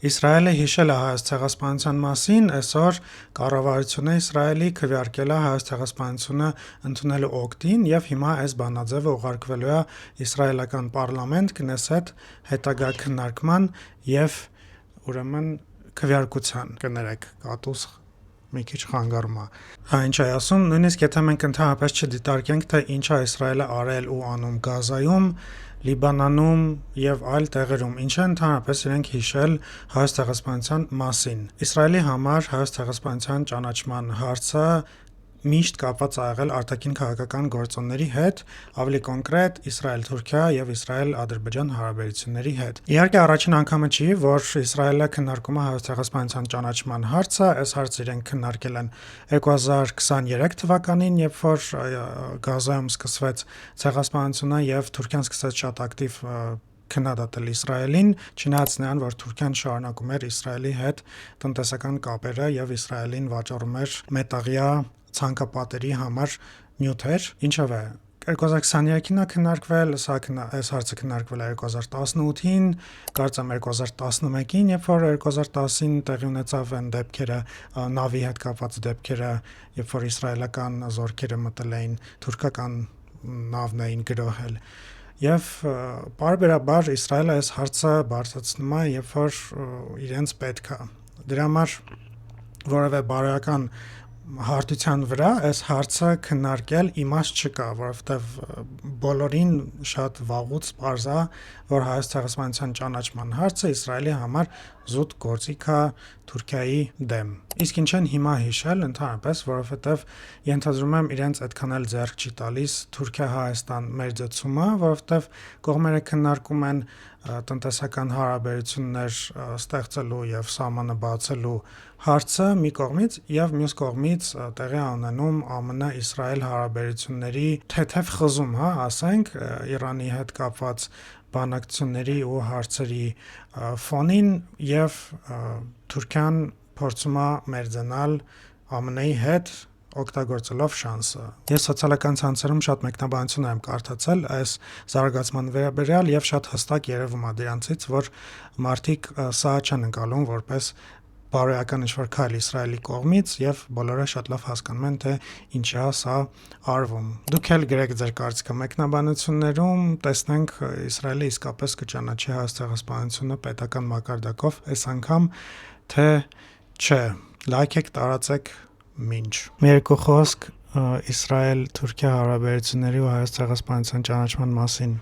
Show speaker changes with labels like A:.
A: Իսրայելը հիշել է Հայոց ցեղասպանության մասին, այսօր կառավարությունը Իսրայելի քվեարկել է Հայոց ցեղասպանությունը ընդունելու օգտին եւ հիմա այս բանաձևը ուղարկվելու է իսրայելական պարլամենտ Քնեսեթ հետագա քննարկման եւ ուրեմն քվեարկության կներեք կատուս մի քիչ խանգարում է։ Ինչ է ասում, նույնիսկ եթե մենք ընդհանրապես չդիտարկենք, թե ինչ է Իսրայելը արել ու անում Գազայում, Լիբանանում եւ այլ տեղերում, ինչ է ընդհանրապես իրենք հիշել Հայոց ցեղասպանության մասին։ Իսրայելի համար Հայոց ցեղասպանության ճանաչման հարցը միշտ կապված ա եղել արտաքին քաղաքական գործոնների հետ, ավելի կոնկրետ Իսրայել-Թուրքիա եւ Իսրայել-Ադրբեջան հարաբերությունների հետ։ Իհարկե առաջին անգամը չի, որ Իսրայելը քննարկում է Հայոց ցեղասպանության ճանաչման հարցը, այս հարցը իրենք քննարկել են 2023 թվականին, երբ որ Գազայում սկսվեց ցեղասպանությունը եւ Թուրքիան սկսեց շատ ակտիվ քննադատել Իսրայելին, չնայած նրան, որ Թուրքիան շարունակում էր Իսրայելի հետ տնտեսական կապերը եւ Իսրայելին վաճառում էր մետաղյա ցանկապատերի համար նյութեր, ինչով է 2023-ին է քննարկվել, այս հարցը քննարկվել է 2018-ին, կարծեմ 2011-ին, երբ որ 2010-ին տեղի ունեցավ այն դեպքերը, նավի հետ կապված դեպքերը, երբ որ իսրայելական զորքերը մտել էին թուրքական նավն էին գրոհել։ Եվ պարբերաբար Իսրայելը այս հարցը բարձրացնում է, երբ որ իրենց պետք է։ Դրա համար որևէ բարոյական հարթության վրա այս հարցը քննարկել իմաստ չկա, որովհետև բոլորին շատ վաղուց պարզ է, որ Հայոց ցեղասպանության ճանաչման հարցը Իսրայելի համար զուտ գործիք է Թուրքիայի դեմ։ Իսկ ինչ են հիմա հիշել ընդհանրապես, որովհետև ենթադրում եմ իրենց այդքան էլ ձեռք չի տալիս Թուրքիա-Հայաստան մերձեցումը, որովհետև կողմերը քննարկում են տնտեսական հարաբերություններ ստեղծելու եւ սահմանը բացելու հարցը մի կողմից եւ մյուս կողմից տեղի ունենում ԱՄՆ-Իսրայել հարաբերությունների թեթև խզում, ասենք Իրանի հետ կապված բանակցությունների ու հարցերի ֆոնին եւ Թուրքիան փորձում է մերձանալ ԱՄՆ-ի հետ օգտագործելով շանսը։ Ես սոցիալական ցանցերում շատ մեկնաբանություն եմ կարդացել այս զարգացման վերաբերյալ եւ շատ հստակ երևում է դրանցից, որ մարդիկ սա չեն ընկալում որպես բարոյական ինչ-որ քայլ Իսրայելի կողմից եւ բոլորը շատ լավ հասկանում են, թե ինչի է սա արվում։ Դուք էլ գրեք ձեր կարծիքը մեկնաբանություններում, տեսնենք Իսրայելը իսկապես կճանաչի Հայոց ցեղասպանությունը պետական մակարդակով այս անգամ, թե չէ։ Լայքեք, տարածեք, մինչ։ Մի երկու խոսք Իսրայել-Թուրքիա հարաբերությունների ու Հայոց ցեղասպանության ճանաչման մասին։